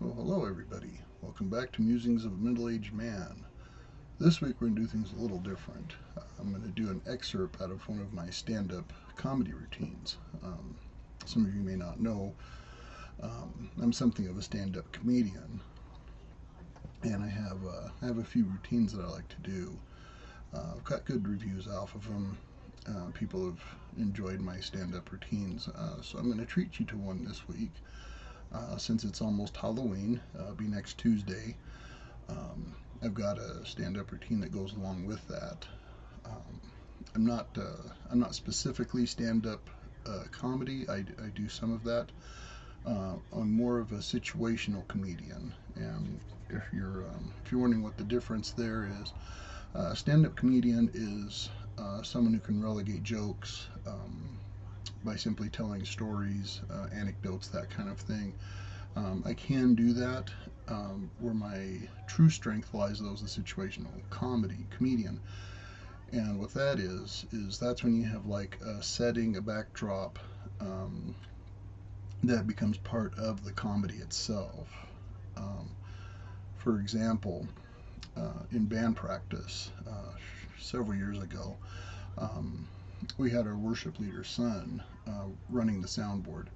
Well, hello everybody. Welcome back to Musings of a Middle-Aged Man. This week we're going to do things a little different. I'm going to do an excerpt out of one of my stand-up comedy routines. Some of you may not know, I'm something of a stand-up comedian, and I have a few routines that I like to do. I've got good reviews off of them. People have enjoyed my stand-up routines, so I'm going to treat you to one this week. Since it's almost Halloween, be next Tuesday. I've got a stand-up routine that goes along with that. Um, I'm not specifically stand-up comedy. I do some of that. I'm more of a situational comedian, and if you're wondering what the difference there is, stand-up comedian is someone who can relegate jokes. By simply telling stories, anecdotes, that kind of thing. I can do that. Where my true strength lies, though, is the situational comedian. And what that is that's when you have like a setting, a backdrop, that becomes part of the comedy itself. Um, for example, in band practice several years ago, um, we had our worship leader's son running the soundboard,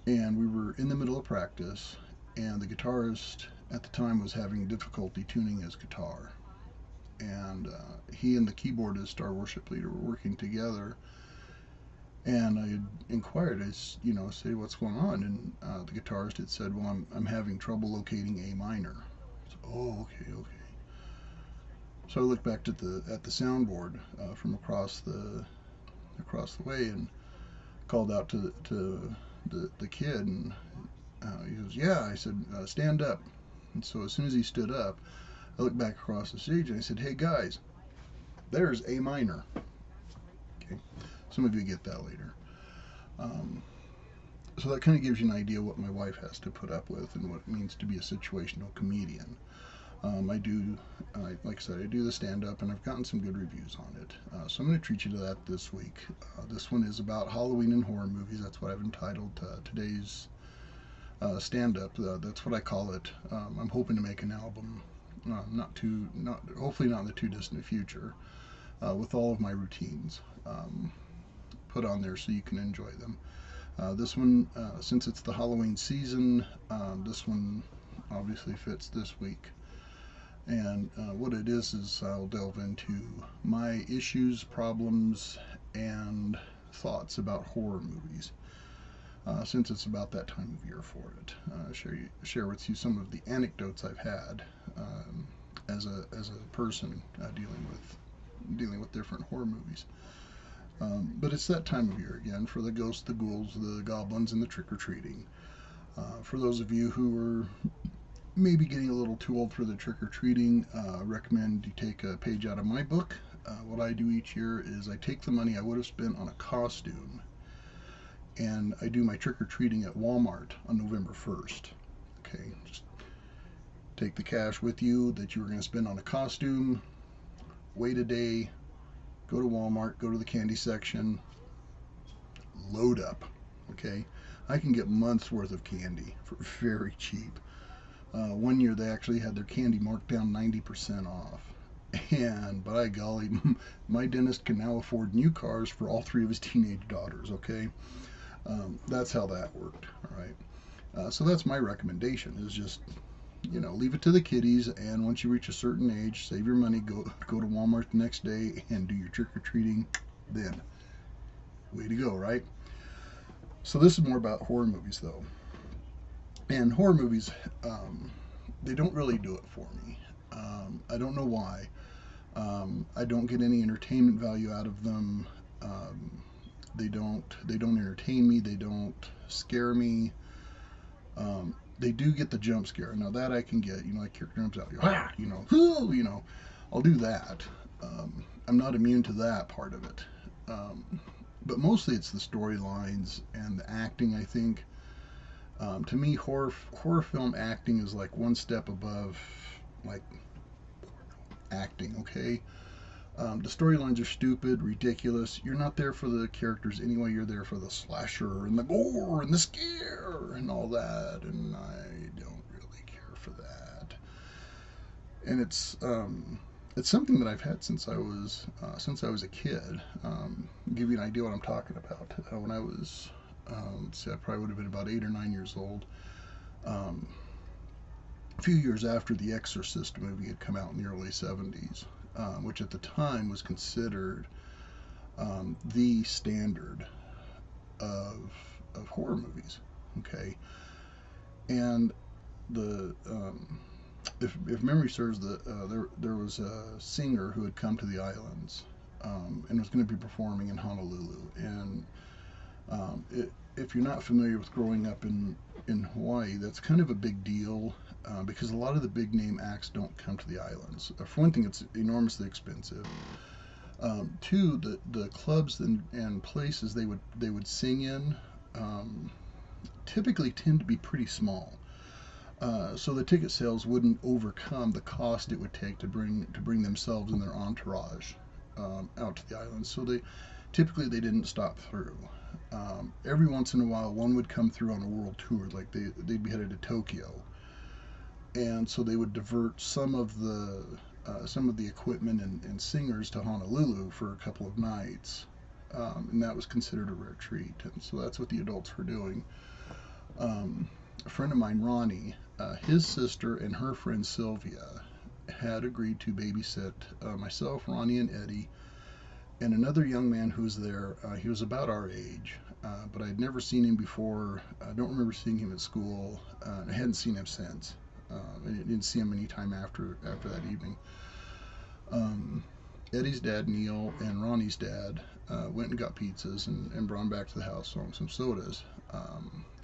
and we were in the middle of practice, and the guitarist at the time was having difficulty tuning his guitar, and he and the keyboardist, our worship leader, were working together. And I had inquired, say what's going on, and the guitarist had said, "Well, I'm having trouble locating A minor." So, oh, okay. So I looked back at the soundboard from across the way, and called out to the kid, and he goes, "Yeah." I said, "Stand up." And so as soon as he stood up, I looked back across the stage and I said, "Hey guys, there's A minor." Okay, some of you get that later. Um, so that kind of gives you an idea what my wife has to put up with and what it means to be a situational comedian. Like I said, I do the stand up, and I've gotten some good reviews on it. So I'm going to treat you to that this week. This one is about Halloween and horror movies. That's what I've entitled today's stand up. That's what I call it. I'm hoping to make an album, hopefully not in the too distant future, with all of my routines put on there so you can enjoy them. This one, since it's the Halloween season, this one obviously fits this week. And what it is I'll delve into my issues, problems, and thoughts about horror movies. Since it's about that time of year for it, share with you some of the anecdotes I've had as a person dealing with different horror movies. But it's that time of year again for the ghosts, the ghouls, the goblins, and the trick or treating. For those of you who are maybe getting a little too old for the trick or treating, I recommend you take a page out of my book. What I do each year is I take the money I would have spent on a costume, and I do my trick or treating at Walmart on November 1st. Okay, just take the cash with you that you were going to spend on a costume, wait a day, go to Walmart, go to the candy section, load up. Okay, I can get months worth of candy for very cheap. One year they actually had their candy marked down 90% off. And by golly, my dentist can now afford new cars for all three of his teenage daughters. Okay, that's how that worked. All right. So that's my recommendation: is just leave it to the kiddies, and once you reach a certain age, save your money, go to Walmart the next day and do your trick or treating. Then, way to go, right? So this is more about horror movies, though. And horror movies, they don't really do it for me. I don't know why. I don't get any entertainment value out of them. They don't entertain me. They don't scare me. They do get the jump scare. Now that I can get, like your jumps out, I'll do that. I'm not immune to that part of it. But mostly it's the storylines and the acting, I think. To me, horror film acting is like one step above, like, acting. Okay, the storylines are stupid, ridiculous. You're not there for the characters anyway. You're there for the slasher and the gore and the scare and all that. And I don't for that. And it's something that I've had since I was a kid. Give you an idea what I'm talking about. When I was, let's see, I probably would have been about 8 or 9 years old. Um, a few years after the Exorcist movie had come out in the early 70s, which at the time was considered the standard of horror movies. Okay, and the if memory serves, there was a singer who had come to the islands and was going to be performing in Honolulu. And if you're not familiar with growing up in Hawaii, that's kind of a big deal because a lot of the big name acts don't come to the islands. For one thing, it's enormously expensive. Two, the clubs and places they would sing in typically tend to be pretty small. So the ticket sales wouldn't overcome the cost it would take to bring themselves and their entourage out to the islands. So they didn't stop through. Every once in a while, one would come through on a world tour, like they'd be headed to Tokyo, and so they would divert some of the equipment and singers to Honolulu for a couple of nights, and that was considered a rare treat. And so that's what the adults were doing. A friend of mine, Ronnie, his sister and her friend Sylvia had agreed to babysit myself, Ronnie, and Eddie, and another young man who was there. He was about our age, but I'd never seen him before. I don't remember seeing him at school. I hadn't seen him since. I didn't see him any time after that evening. Eddie's dad, Neil, and Ronnie's dad went and got pizzas and brought them back to the house along with some sodas.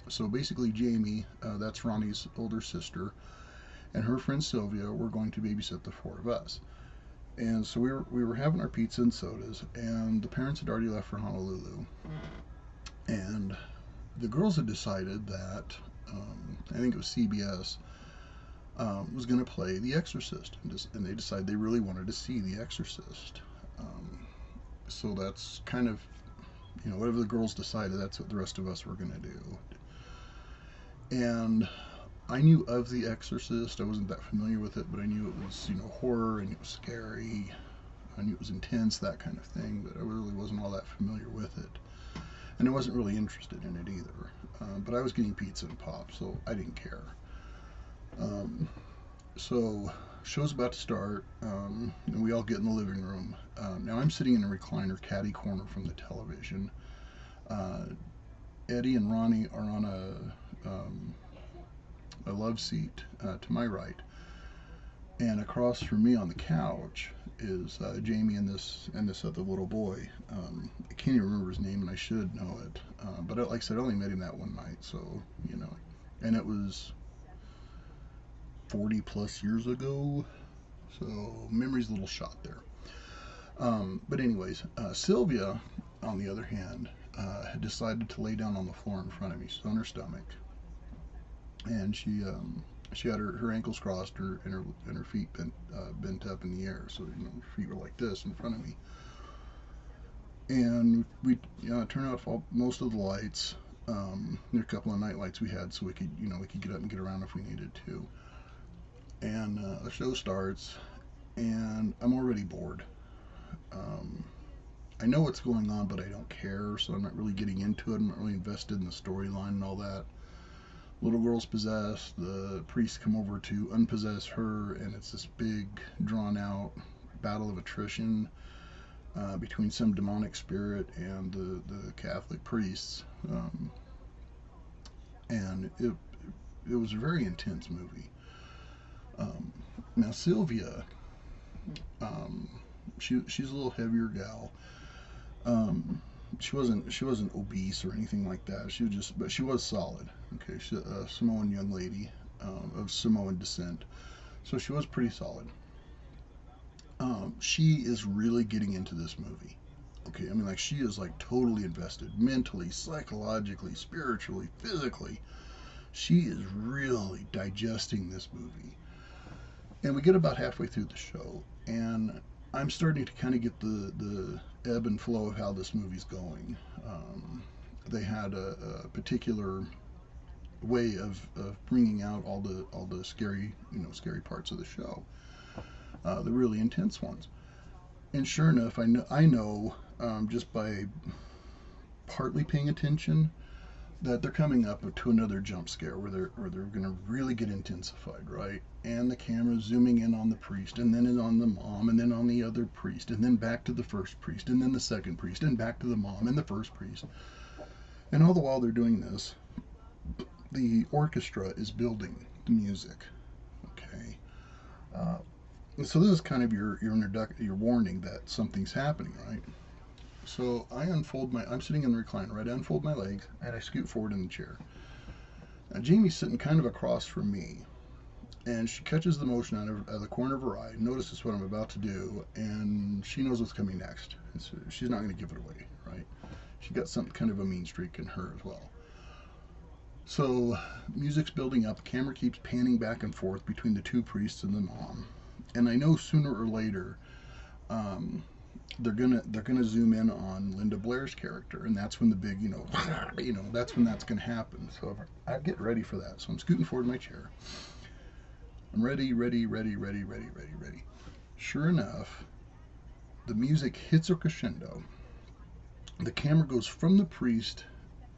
So basically, Jamie, that's Ronnie's older sister, and her friend Sylvia were going to babysit the four of us. And so we were having our pizza and sodas, and the parents had already left for Honolulu. And the girls had decided that I think it was CBS was going to play The Exorcist, and they decided they really wanted to see The Exorcist. So that's kind of, whatever the girls decided, that's what the rest of us were going to do. And I knew of The Exorcist. I wasn't that familiar with it, but I knew it was, horror, and it was scary. I knew it was intense, that kind of thing, but I really wasn't all that familiar with it. And I wasn't really interested in it either. But I was getting pizza and pop, so I didn't care. So show's about to start, and we all get in the living room. Now I'm sitting in a recliner catty corner from the television. Eddie and Ronnie are on a love seat to my right, and across from me on the couch is Jamie and this other little boy. I can't even remember his name, and I should know it. But like I said, I only met him that one night, so and it was 40 plus years ago, so memory's a little shot there. But anyways, Sylvia, on the other hand, had decided to lay down on the floor in front of me. She's on her stomach, and she had her ankles crossed, and her feet bent up in the air, so her feet were like this in front of me. And we turned off most of the lights. There were a couple of night lights we had, so we could get up and get around if we needed to. And the show starts, and I'm already bored. I know what's going on, but I don't care, so I'm not really getting into it. I'm not really invested in the storyline and all that. Little girl's possessed. The priests come over to unpossess her, and it's this big, drawn-out battle of attrition between some demonic spirit and the Catholic priests. And it was a very intense movie. Now Sylvia, she's a little heavier gal. She wasn't obese or anything like that. But she was solid. Okay, she's a Samoan young lady of Samoan descent, so she was pretty solid. She is really getting into this movie. Okay, I mean, like, she is like totally invested, mentally, psychologically, spiritually, physically. She is really digesting this movie. And we get about halfway through the show, and I'm starting to kind of get the ebb and flow of how this movie's going. They had a particular way of bringing out all the scary, scary parts of the show, the really intense ones. And sure enough, I know just by partly paying attention that they're coming up to another jump scare where they're going to really get intensified, right? And the camera's zooming in on the priest, and then on the mom, and then on the other priest, and then back to the first priest, and then the second priest, and back to the mom and the first priest. And all the while they're doing this, the orchestra is building the music. Okay, uh, so this is kind of your warning that something's happening, right? So I'm sitting in the recliner, right? I unfold my legs and I scoot forward in the chair. Now, Jamie's sitting kind of across from me, and she catches the motion out of the corner of her eye, notices what I'm about to do, and she knows what's coming next. And so she's not going to give it away, right? She got some kind of a mean streak in her as well. So music's building up, the camera keeps panning back and forth between the two priests and the mom, and I know sooner or later um, they're gonna zoom in on Linda Blair's character, and that's when the big that's when that's gonna happen. So I get ready for that. So I'm scooting forward in my chair. I'm ready, ready, ready, ready, ready, ready, ready. Sure enough, the music hits a crescendo. The camera goes from the priest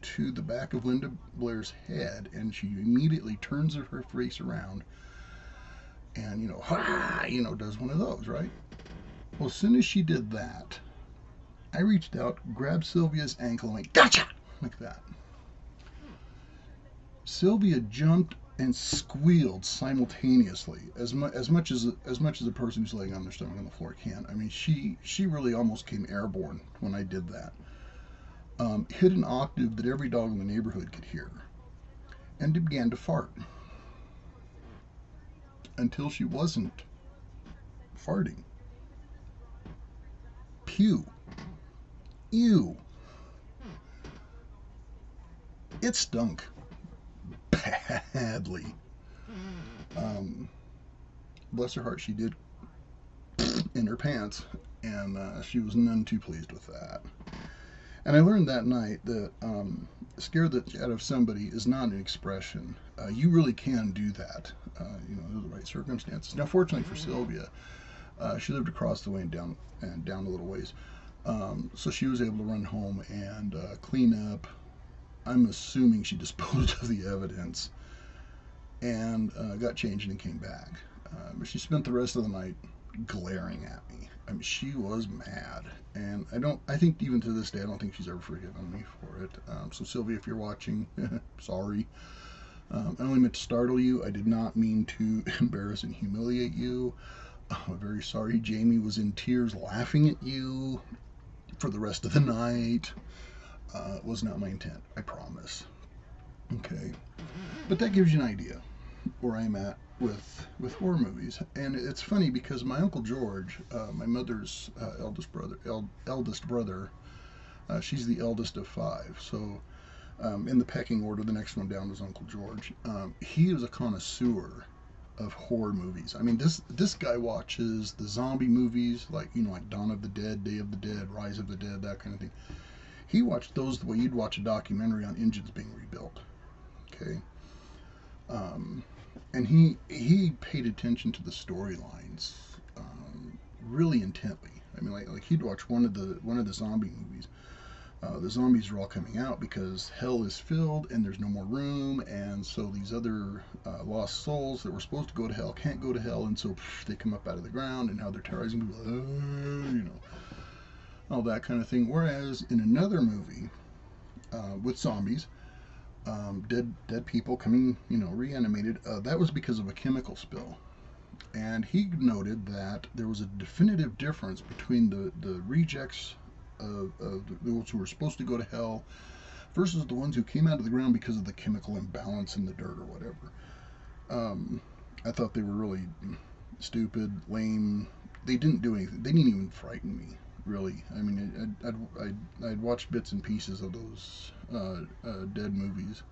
to the back of Linda Blair's head, and she immediately turns her face around and does one of those, right? Well, as soon as she did that, I reached out, grabbed Sylvia's ankle, and went, "Gotcha!" like that. Sylvia jumped and squealed simultaneously, as much as a person who's laying on their stomach on the floor can. I mean, she really almost came airborne when I did that. Hit an octave that every dog in the neighborhood could hear, and began to fart until she wasn't farting. Pew. Ew. It stunk badly. Um, Bless her heart, she did in her pants, and she was none too pleased with that. And I learned that night that scared the out of somebody is not an expression. You really can do that, under the right circumstances. Now, fortunately for Sylvia, she lived across the way and down a little ways, so she was able to run home and clean up. I'm assuming she disposed of the evidence and got changed and came back. But she spent the rest of the night glaring at me. I mean, she was mad, and I think even to this day, I don't think she's ever forgiven me for it. So Sylvia, if you're watching, sorry. I only meant to startle you. I did not mean to embarrass and humiliate you. I'm very sorry. Jamie was in tears laughing at you for the rest of the night. It was not my intent, I promise. Okay. But that gives you an idea where I'm at with horror movies. And it's funny because my Uncle George, my mother's eldest brother, she's the eldest of five. So in the pecking order, the next one down was Uncle George. He is a connoisseur of horror movies. I mean, this guy watches the zombie movies, like Dawn of the Dead, Day of the Dead, Rise of the Dead, that kind of thing. He watched those the way you'd watch a documentary on engines being rebuilt. Okay, and he paid attention to the storylines really intently. I mean, like he'd watch one of the zombie movies. The zombies are all coming out because hell is filled and there's no more room, and so these other lost souls that were supposed to go to hell can't go to hell, and so they come up out of the ground, and now they're terrorizing people, all that kind of thing. Whereas in another movie with zombies, dead people coming, reanimated, that was because of a chemical spill. And he noted that there was a definitive difference between the rejects of those who were supposed to go to hell versus the ones who came out of the ground because of the chemical imbalance in the dirt or whatever. I thought they were really stupid, lame. They didn't do anything. They didn't even frighten me, really. I mean, I'd watched bits and pieces of those dead movies.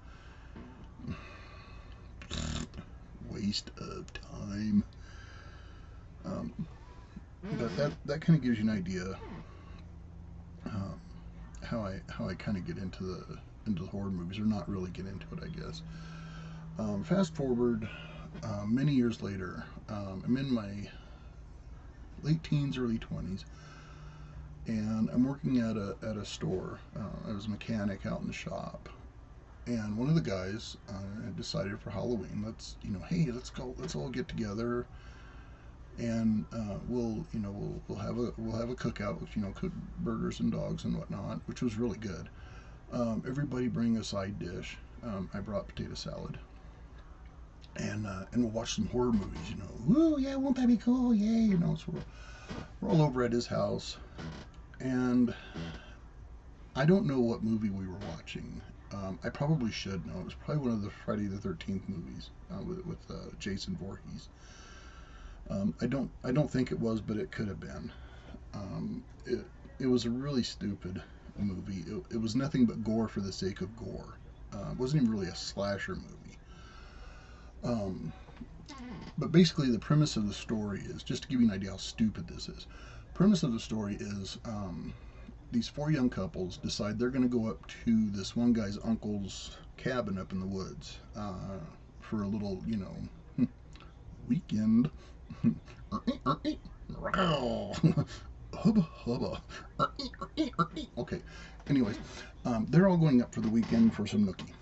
Waste of time. But that kind of gives you an idea how I kind of get into the horror movies, or not really get into it, I guess. Fast forward many years later, I'm in my late teens, early 20s, and I'm working at a store. I was a mechanic out in the shop, and one of the guys had decided for Halloween, hey, let's all get together, and we'll have a cookout, cook burgers and dogs and whatnot, which was really good. Everybody bring a side dish. I brought potato salad, and we'll watch some horror movies. Woo, yeah, won't that be cool? Yay, So we're all over at his house, and I don't know what movie we were watching. I probably should know. It was probably one of the Friday the 13th movies with Jason Voorhees. I don't think it was, but it could have been. It was a really stupid movie. It was nothing but gore for the sake of gore. It wasn't even really a slasher movie. But basically, the premise of the story is, just to give you an idea how stupid this is. Premise of the story is these four young couples decide they're going to go up to this one guy's uncle's cabin up in the woods for a little, weekend. Hubba hubba. Okay. Anyways, they're all going up for the weekend for some nookie.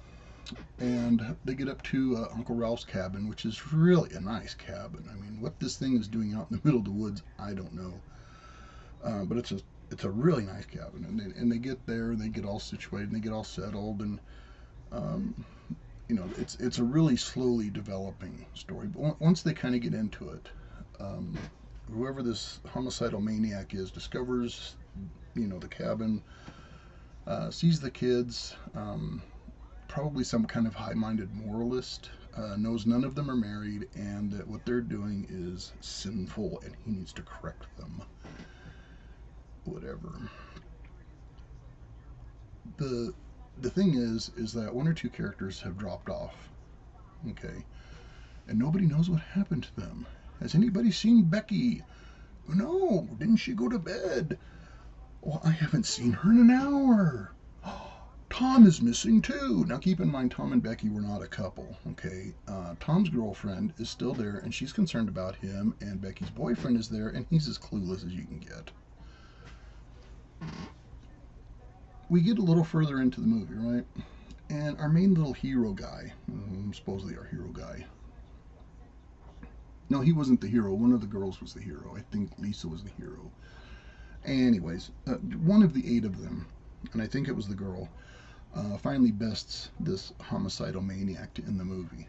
And they get up to Uncle Ralph's cabin, which is really a nice cabin. I mean, what this thing is doing out in the middle of the woods, I don't know. But it's a really nice cabin. And they get there, and they get all situated, and they get all settled, and it's a really slowly developing story. But once they kind of get into it, whoever this homicidal maniac is discovers, the cabin, sees the kids, probably some kind of high-minded moralist, knows none of them are married, and that what they're doing is sinful, and he needs to correct them. Whatever. The thing is that one or two characters have dropped off, okay, and nobody knows what happened to them. Has anybody seen Becky? No, didn't she go to bed? Well, I haven't seen her in an hour. Tom is missing too. Now keep in mind, Tom and Becky were not a couple, okay? Tom's girlfriend is still there, and she's concerned about him, and Becky's boyfriend is there, and he's as clueless as you can get. We get a little further into the movie, right? And our main little hero guy, supposedly our hero guy. No, he wasn't the hero. One of the girls was the hero. I think Lisa was the hero. Anyways, one of the 8 of them, and I think it was the girl, finally bests this homicidal maniac in the movie.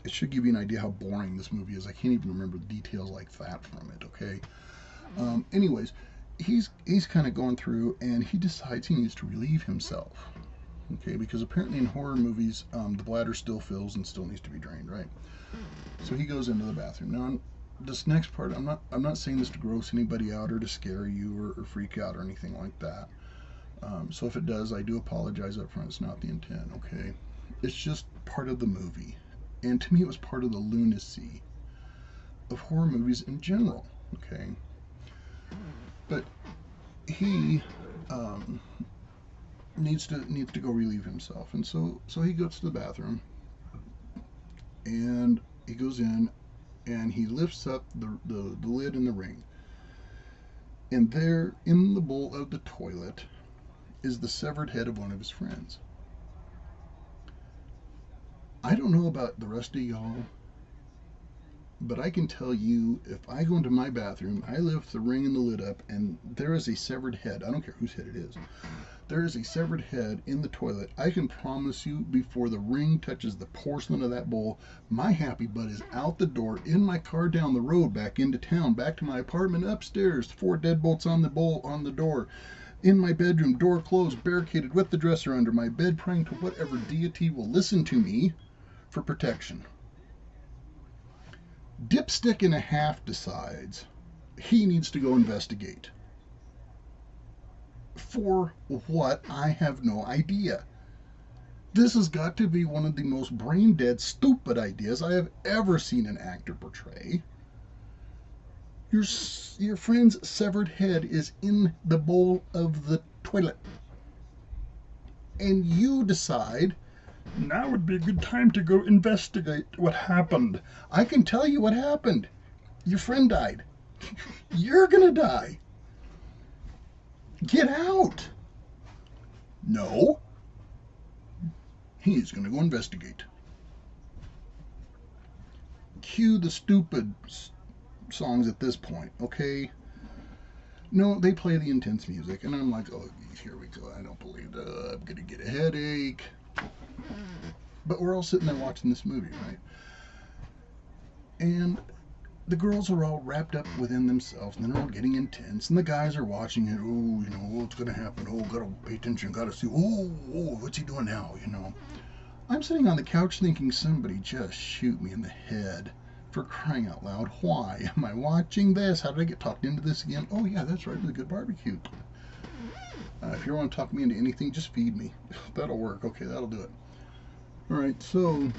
It should give you an idea how boring this movie is. I can't even remember details like that from it, okay? Anyways, he's kind of going through, and he decides he needs to relieve himself, okay? Because apparently in horror movies, the bladder still fills and still needs to be drained, right? So he goes into the bathroom. Now, this next part, I'm not saying this to gross anybody out or to scare you or freak out or anything like that. So if it does, I do apologize up front. It's not the intent, okay? It's just part of the movie. And to me, it was part of the lunacy of horror movies in general, okay? But he needs to go relieve himself, and so he goes to the bathroom, and he goes in, and he lifts up the lid in the ring, and there in the bowl of the toilet is the severed head of one of his friends. I don't know about the rest of y'all, but I can tell you, if I go into my bathroom, I lift the ring and the lid up, and there is a severed head. I don't care whose head it is. There is a severed head in the toilet. I can promise you, before the ring touches the porcelain of that bowl, my happy butt is out the door, in my car down the road, back into town, back to my apartment upstairs, 4 deadbolts on the door, in my bedroom, door closed, barricaded with the dresser under my bed, praying to whatever deity will listen to me for protection. Dipstick and a half decides he needs to go investigate. For what? I have no idea. This has got to be one of the most brain-dead, stupid ideas I have ever seen an actor portray. Your friend's severed head is in the bowl of the toilet. And you decide Now would be a good time to go investigate what happened. I can tell you what happened. Your friend died. You're gonna die. Get out. No. He's gonna go investigate. Cue the stupid songs at this point, okay? No, they play the intense music, and I'm like, oh, here we go. I don't believe that. I'm gonna get a headache. But we're all sitting there watching this movie, right? And the girls are all wrapped up within themselves, and they're all getting intense, and the guys are watching it. Oh, you know, what's gonna happen? Oh, gotta pay attention. Gotta see. Oh, what's he doing now? You know. I'm sitting on the couch thinking, somebody just shoot me in the head. For crying out loud, why am I watching this? How did I get talked into this again? Oh yeah, that's right, it was a good barbecue. If you want to talk me into anything, just feed me. That'll work. Okay, that'll do it. Alright, so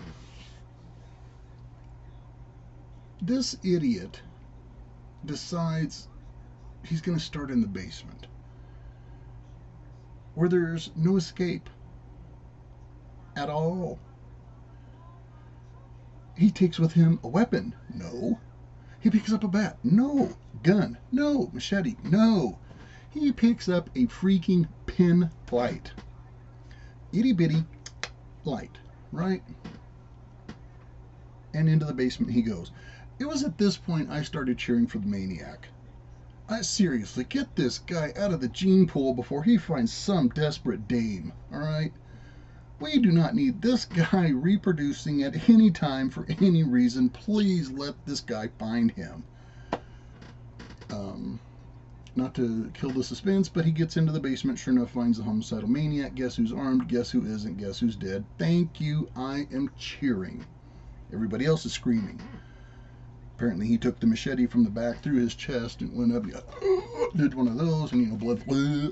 this idiot decides he's going to start in the basement, where there's no escape at all. He takes with him a weapon. No. He picks up a bat. No. Gun. No. Machete. No. He picks up a freaking pin light. Itty bitty light, right? And into the basement he goes. It was at this point I started cheering for the maniac. Seriously, get this guy out of the gene pool before he finds some desperate dame, alright? We do not need this guy reproducing at any time for any reason. Please let this guy find him. Not to kill the suspense, but he gets into the basement, sure enough finds the homicidal maniac. Guess who's armed? Guess who isn't? Guess who's dead? Thank you, I am cheering. Everybody else is screaming. Apparently he took the machete from the back through his chest and went up, did one of those, and, you know, blood,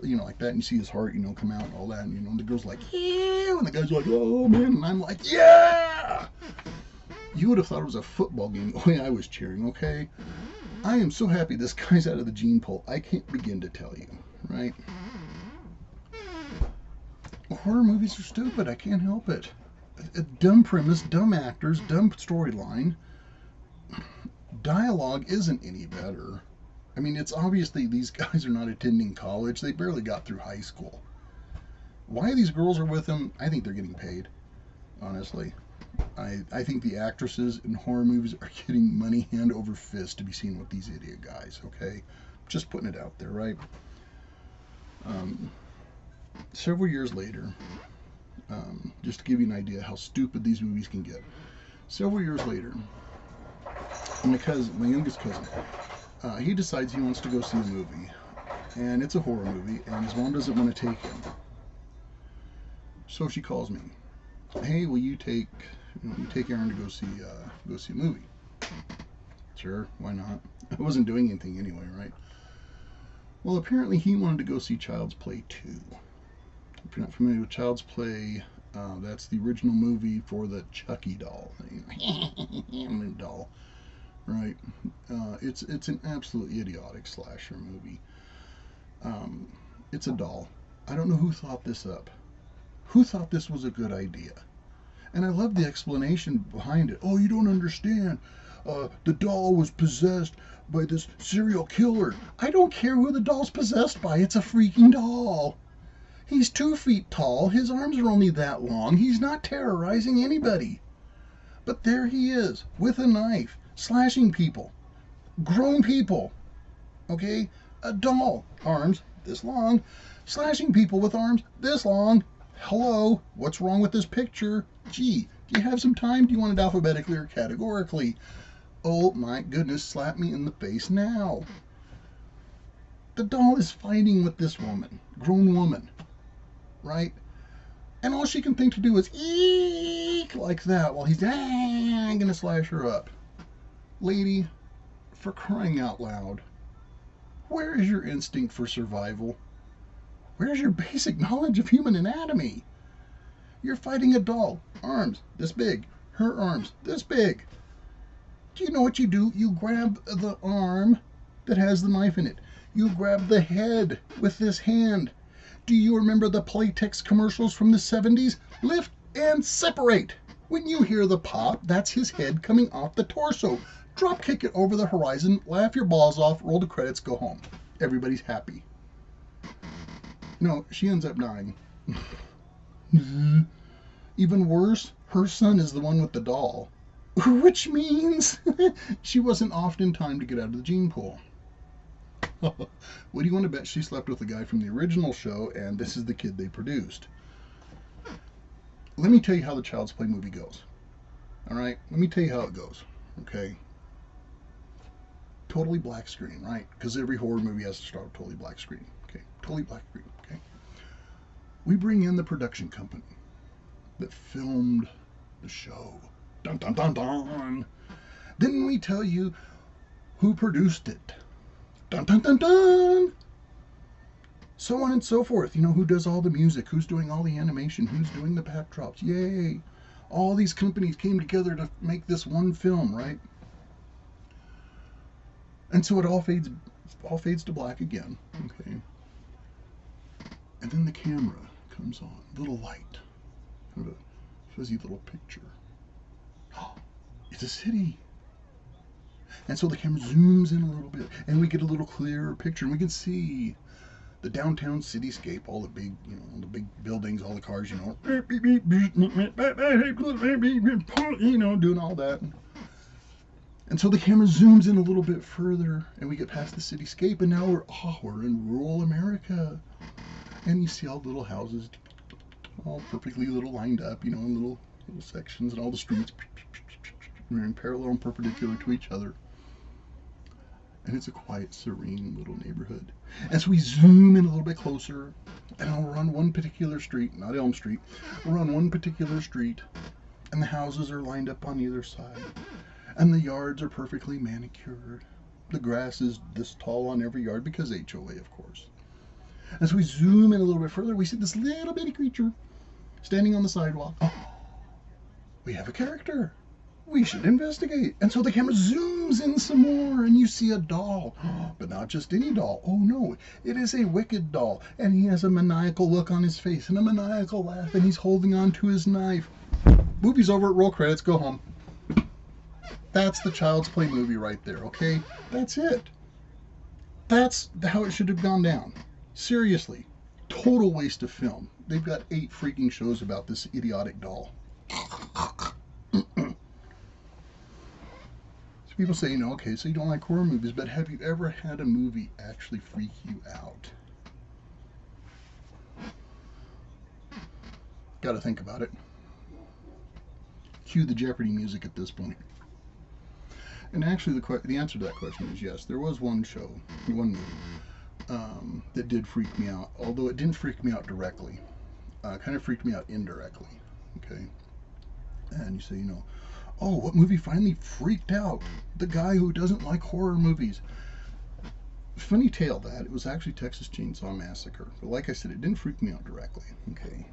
you know, like that, and you see his heart, you know, come out and all that, and, you know, and the girl's like, yeah, and the guy's like, oh, man, and I'm like, yeah! You would have thought it was a football game the way I was cheering, okay? I am so happy this guy's out of the gene pool. I can't begin to tell you, right? Horror movies are stupid. I can't help it. A dumb premise, dumb actors, dumb storyline. Dialogue isn't any better. I mean, it's obviously these guys are not attending college. They barely got through high school. Why these girls are with them, I think they're getting paid, honestly. I think the actresses in horror movies are getting money hand over fist to be seen with these idiot guys, okay? Just putting it out there, right? Several years later, just to give you an idea how stupid these movies can get. Several years later, my youngest cousin, he decides he wants to go see a movie, and it's a horror movie, and his mom doesn't want to take him. So she calls me. Hey, will you take Aaron to go see a movie? Sure, why not? I wasn't doing anything anyway, right? Well, apparently he wanted to go see Child's Play 2. If you're not familiar with Child's Play, that's the original movie for the Chucky doll. Doll, right? It's an absolutely idiotic slasher movie. It's a doll. I don't know who thought this up. Who thought this was a good idea? And I love the explanation behind it. Oh, you don't understand. The doll was possessed by this serial killer. I don't care who the doll's possessed by. It's a freaking doll. He's 2 feet tall. His arms are only that long. He's not terrorizing anybody. But there he is, with a knife, slashing people. Grown people. Okay? A doll. Arms this long. Slashing people with arms this long. Hello, what's wrong with this picture? Gee, do you have some time? Do you want it alphabetically or categorically? Oh my goodness, slap me in the face now. The doll is fighting with this woman, grown woman, right? And all she can think to do is eek like that while he's gonna slash her up. Lady, for crying out loud, where is your instinct for survival? Where's your basic knowledge of human anatomy? You're fighting a doll. Arms this big. Her arms this big. Do you know what you do? You grab the arm that has the knife in it. You grab the head with this hand. Do you remember the Playtex commercials from the 70s? Lift and separate. When you hear the pop, that's his head coming off the torso. Drop kick it over the horizon, laugh your balls off, roll the credits, go home. Everybody's happy. No, she ends up dying. Even worse, her son is the one with the doll, which means she wasn't off in time to get out of the gene pool. What do you want to bet she slept with the guy from the original show and this is the kid they produced? Let me tell you how the Child's Play movie goes. All right? Let me tell you how it goes. Okay? Totally black screen, right? Because every horror movie has to start with totally black screen. Okay? Totally black screen. Okay? We bring in the production company that filmed the show. Dun dun dun dun. Then we tell you who produced it. Dun dun dun dun. So on and so forth. You know, who does all the music, who's doing all the animation, who's doing the backdrops. Yay. All these companies came together to make this one film, right? And so it all fades to black again. Okay. And then the camera comes on. Little light. Kind of a fuzzy little picture. It's a city. And so the camera zooms in a little bit and we get a little clearer picture and we can see the downtown cityscape, all the big, you know, the big buildings, all the cars, you know, doing all that. And so the camera zooms in a little bit further and we get past the cityscape and now we're in rural America. And you see all the little houses all perfectly little lined up, you know, in little sections, and all the streets are in parallel and perpendicular to each other. And it's a quiet, serene little neighborhood. And so we zoom in a little bit closer, and we're on one particular street, not Elm Street. We're on one particular street, and the houses are lined up on either side, and the yards are perfectly manicured. The grass is this tall on every yard because HOA, of course. And so we zoom in a little bit further. We see this little bitty creature standing on the sidewalk. Oh, we have a character. We should investigate. And so the camera zooms in some more and you see a doll. But not just any doll. Oh no, it is a wicked doll. And he has a maniacal look on his face and a maniacal laugh and he's holding on to his knife. Movie's over, roll credits, go home. That's the Child's Play movie right there, okay? That's it. That's how it should have gone down. Seriously. Total waste of film. They've got 8 freaking shows about this idiotic doll. People say, you know, okay, so you don't like horror movies, but have you ever had a movie actually freak you out? Got to think about it. Cue the Jeopardy music at this point. And actually, the answer to that question is yes. There was one movie that did freak me out, although it didn't freak me out directly. Kind of freaked me out indirectly. Okay, and you say, you know, oh, what movie finally freaked out the guy who doesn't like horror movies? Funny tale that it was actually Texas Chainsaw Massacre, but like I said, it didn't freak me out directly. Okay,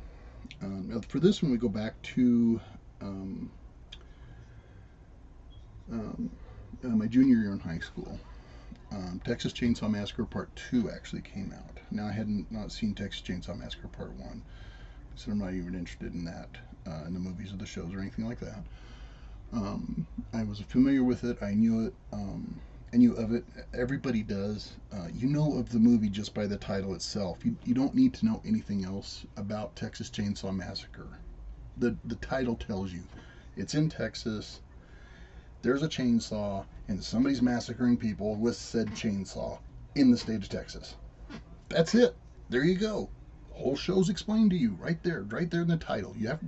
for this one we go back to my junior year in high school. Texas Chainsaw Massacre Part 2 actually came out. Now I hadn't not seen Texas Chainsaw Massacre Part 1, so I'm not even interested in that, in the movies or the shows or anything like that. I was familiar with it. I knew it. I knew of it. Everybody does. You know of the movie just by the title itself. You don't need to know anything else about Texas Chainsaw Massacre. The title tells you. It's in Texas. There's a chainsaw, and somebody's massacring people with said chainsaw in the state of Texas. That's it. There you go. The whole show's explained to you right there in the title. You have to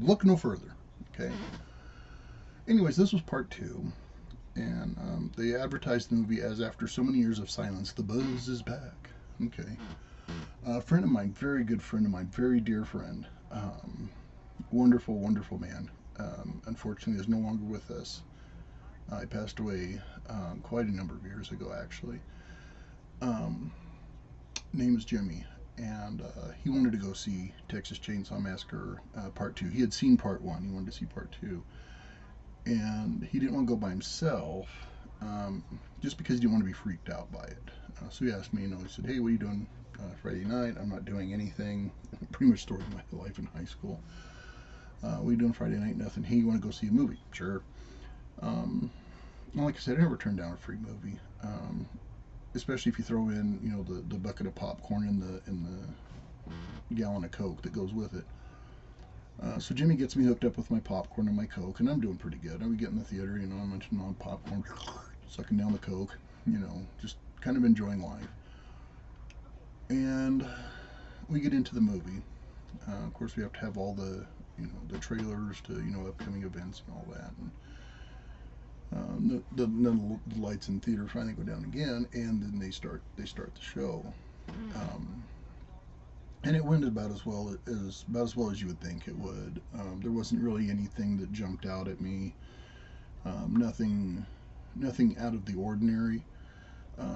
look no further. Okay. Anyways, this was part 2, and they advertised the movie as after so many years of silence, the buzz is back. Okay. A friend of mine, very good friend of mine, very dear friend, wonderful, wonderful man, unfortunately is no longer with us. He passed away quite a number of years ago, actually. Name is Jimmy, and he wanted to go see Texas Chainsaw Massacre Part 2. He had seen Part 1. He wanted to see Part 2. And he didn't want to go by himself, just because he didn't want to be freaked out by it. So he asked me, you know, he said, hey, what are you doing Friday night? I'm not doing anything. Pretty much story of my life in high school. What are you doing Friday night? Nothing. Hey, you want to go see a movie? Sure. Um, well, like I said, I never turn down a free movie, especially if you throw in, the bucket of popcorn in the gallon of Coke that goes with it. So Jimmy gets me hooked up with my popcorn and my Coke, and I'm doing pretty good. We get in the theater, I'm munching on popcorn, sucking down the Coke, just kind of enjoying life. And we get into the movie. Of course, we have to have all the trailers to, upcoming events and all that. And the lights in the theater finally go down again, and then they start the show. Um, and it went about as well as you would think it would. There wasn't really anything that jumped out at me. Nothing out of the ordinary.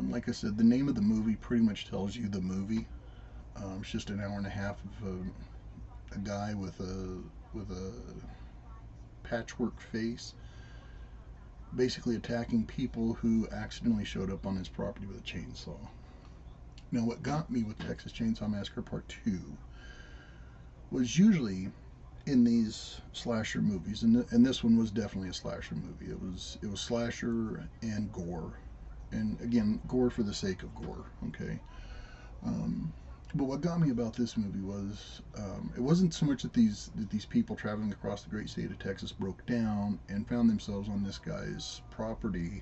Like I said, the name of the movie pretty much tells you the movie. It's just an hour and a half of a guy with a patchwork face, basically attacking people who accidentally showed up on his property with a chainsaw. Now, what got me with Texas Chainsaw Massacre Part 2 was usually in these slasher movies, and this one was definitely a slasher movie. It was slasher and gore, and again, gore for the sake of gore. Okay, but what got me about this movie was it wasn't so much that these people traveling across the great state of Texas broke down and found themselves on this guy's property,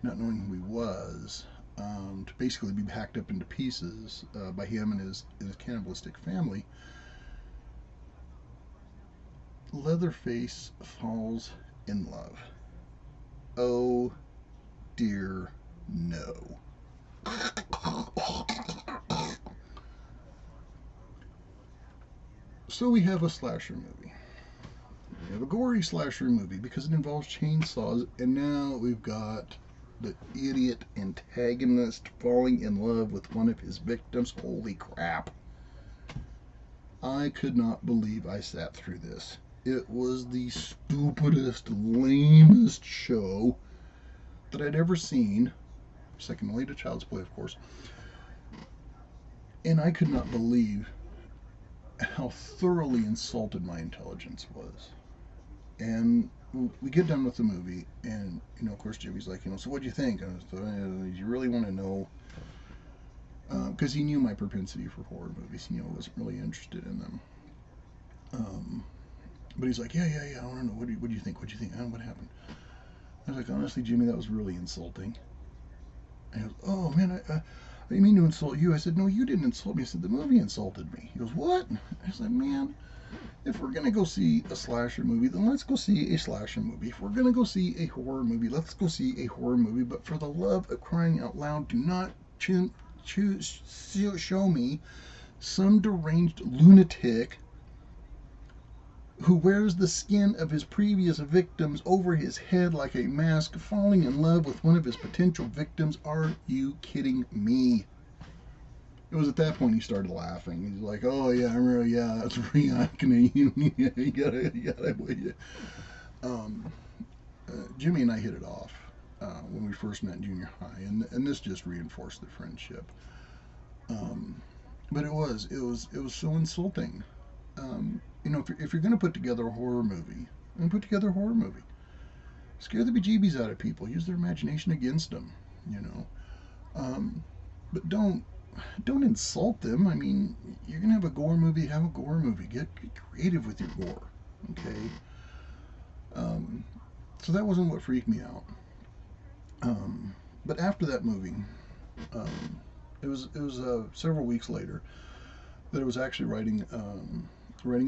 not knowing who he was, to basically be hacked up into pieces by him and his cannibalistic family. Leatherface falls in love. Oh dear no. So we have a slasher movie. We have a gory slasher movie because it involves chainsaws, and now we've got the idiot antagonist falling in love with one of his victims. Holy crap. I could not believe I sat through this. It was the stupidest, lamest show that I'd ever seen. Second only to Child's Play, of course. And I could not believe how thoroughly insulted my intelligence was. And we get done with the movie, and of course, Jimmy's like, so what do you think? And I was, you really want to know? Because he knew my propensity for horror movies. I wasn't really interested in them. But he's like, yeah. I want to know. What do you think? What do you think? What happened? I was like, honestly, Jimmy, that was really insulting. And he goes, oh man, I didn't mean to insult you. I said, no, you didn't insult me. I said, the movie insulted me. He goes, what? I said, man, if we're going to go see a slasher movie, then let's go see a slasher movie. If we're going to go see a horror movie, let's go see a horror movie. But for the love of crying out loud, do not show me some deranged lunatic who wears the skin of his previous victims over his head like a mask, falling in love with one of his potential victims. Are you kidding me? It was at that point he started laughing. He's like, oh yeah, I remember, yeah, that's reenacting. You gotta. Jimmy and I hit it off when we first met in junior high, and this just reinforced the friendship. But it was so insulting. If you're going to put together a horror movie, then put together a horror movie. Scare the bejeebies out of people. Use their imagination against them. But don't insult them. I mean, you're going to have a gore movie. Have a gore movie. Get creative with your gore. Okay. So that wasn't what freaked me out. But after that movie, it was several weeks later that I was actually writing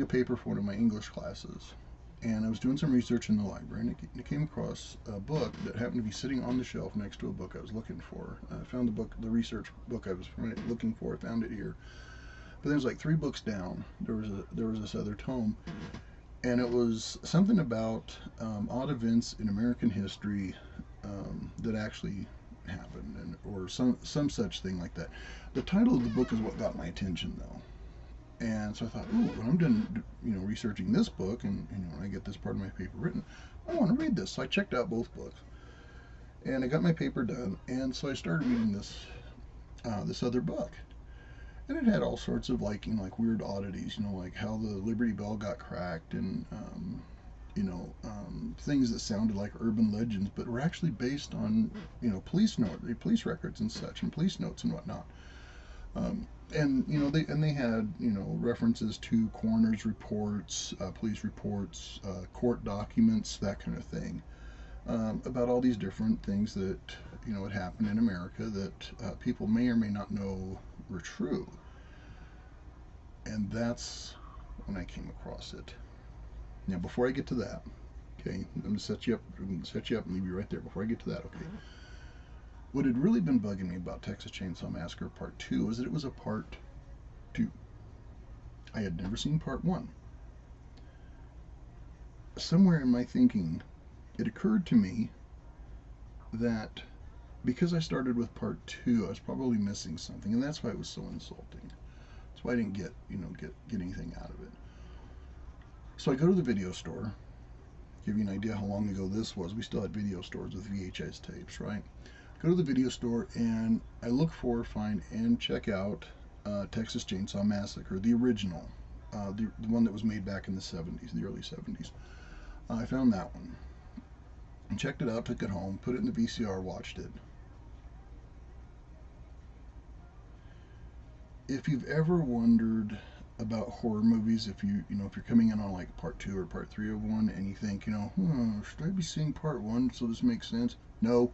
a paper for one of my English classes, and I was doing some research in the library, and I came across a book that happened to be sitting on the shelf next to a book I was looking for. I found the research book I was looking for. I found it here, but there's like 3 books down. There was this other tome, and it was something about odd events in American history that actually happened, or some such thing like that. The title of the book is what got my attention, though. And so I thought, ooh, when I'm done, researching this book, and when I get this part of my paper written, I want to read this. So I checked out both books, and I got my paper done, and so I started reading this other book. And it had all sorts of like weird oddities, like how the Liberty Bell got cracked, and things that sounded like urban legends, but were actually based on police records and such, and police notes and whatnot. And they had references to coroner's reports, police reports, court documents, that kind of thing, about all these different things that had happened in America that people may or may not know were true. And that's when I came across it. Now, before I get to that, okay, I'm gonna set you up. And leave you right there. Before I get to that, okay. What had really been bugging me about Texas Chainsaw Massacre Part 2 was that it was a Part 2. I had never seen Part 1. Somewhere in my thinking, it occurred to me that because I started with Part 2, I was probably missing something, and that's why it was so insulting. That's why I didn't get anything out of it. So I go to the video store. Give you an idea how long ago this was. We still had video stores with VHS tapes, right? Go to the video store and I look for, find, and check out Texas Chainsaw Massacre, the original, the one that was made back in the 70s, the early 70s. I found that one and checked it out, took it home, put it in the VCR, watched it. If you've ever wondered about horror movies, if you're coming in on like Part 2 or Part 3 of one, and you think, should I be seeing Part 1 so this makes sense? No.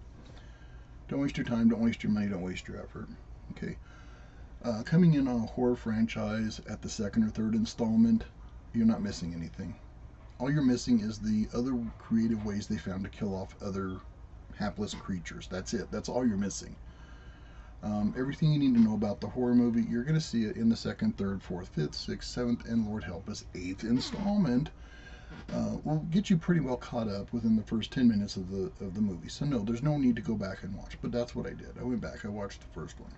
Don't waste your time, don't waste your money, don't waste your effort. Okay. Coming in on a horror franchise at the second or third installment, you're not missing anything. All you're missing is the other creative ways they found to kill off other hapless creatures. That's it. That's all you're missing. Everything you need to know about the horror movie, you're going to see it in the second, third, fourth, fifth, sixth, seventh, and Lord help us, eighth installment. Will get you pretty well caught up within the first 10 minutes of the movie. So no, there's no need to go back and watch. But that's what I did. I went back. I watched the first one.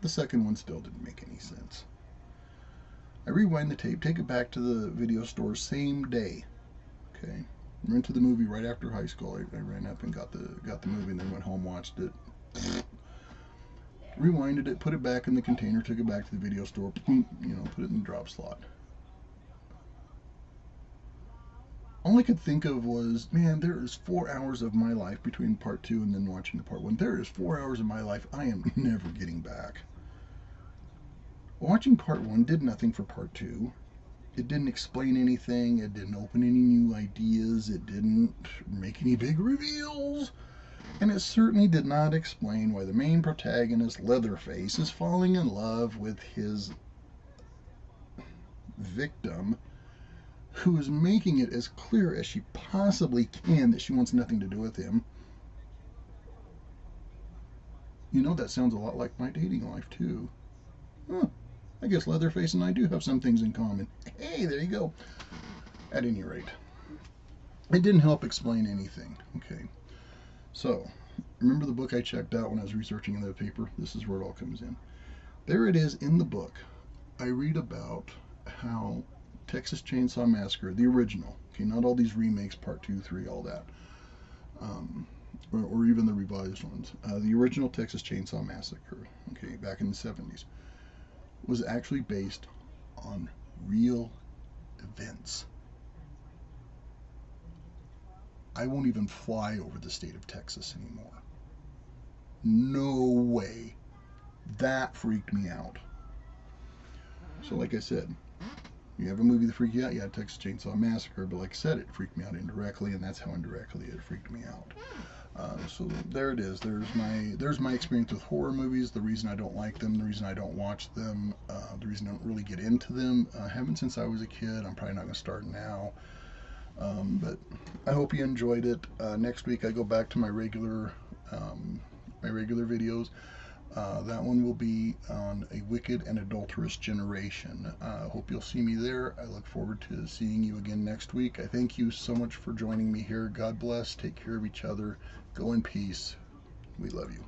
The second one still didn't make any sense. I rewind the tape, take it back to the video store same day. Okay, rented the movie right after high school. I ran up and got the movie, and then went home, watched it. Rewinded it, put it back in the container, took it back to the video store, put it in the drop slot. All I could think of was, man, there is 4 hours of my life between Part 2 and then watching the Part 1. There is 4 hours of my life I am never getting back. Watching Part 1 did nothing for Part 2. It didn't explain anything. It didn't open any new ideas. It didn't make any big reveals. And it certainly did not explain why the main protagonist, Leatherface, is falling in love with his victim, who is making it as clear as she possibly can that she wants nothing to do with him. That sounds a lot like my dating life, too. Huh. I guess Leatherface and I do have some things in common. Hey, there you go. At any rate, it didn't help explain anything. Okay. So, remember the book I checked out when I was researching in the paper? This is where it all comes in. There it is in the book. I read about how Texas Chainsaw Massacre, the original, okay, not all these remakes, Part 2, 3, all that, or even the revised ones. The original Texas Chainsaw Massacre, okay, back in the 70s, was actually based on real events. I won't even fly over the state of Texas anymore. No way. That freaked me out. So like I said, you have a movie that freaked you out, you had Texas Chainsaw Massacre, but like I said, it freaked me out indirectly, and that's how indirectly it freaked me out. So there it is. There's my experience with horror movies, the reason I don't like them, the reason I don't watch them, the reason I don't really get into them. I haven't since I was a kid. I'm probably not going to start now. But I hope you enjoyed it. Next week I go back to my regular videos. That one will be on a wicked and adulterous generation. I hope you'll see me there. I look forward to seeing you again next week. I thank you so much for joining me here. God bless. Take care of each other. Go in peace. We love you.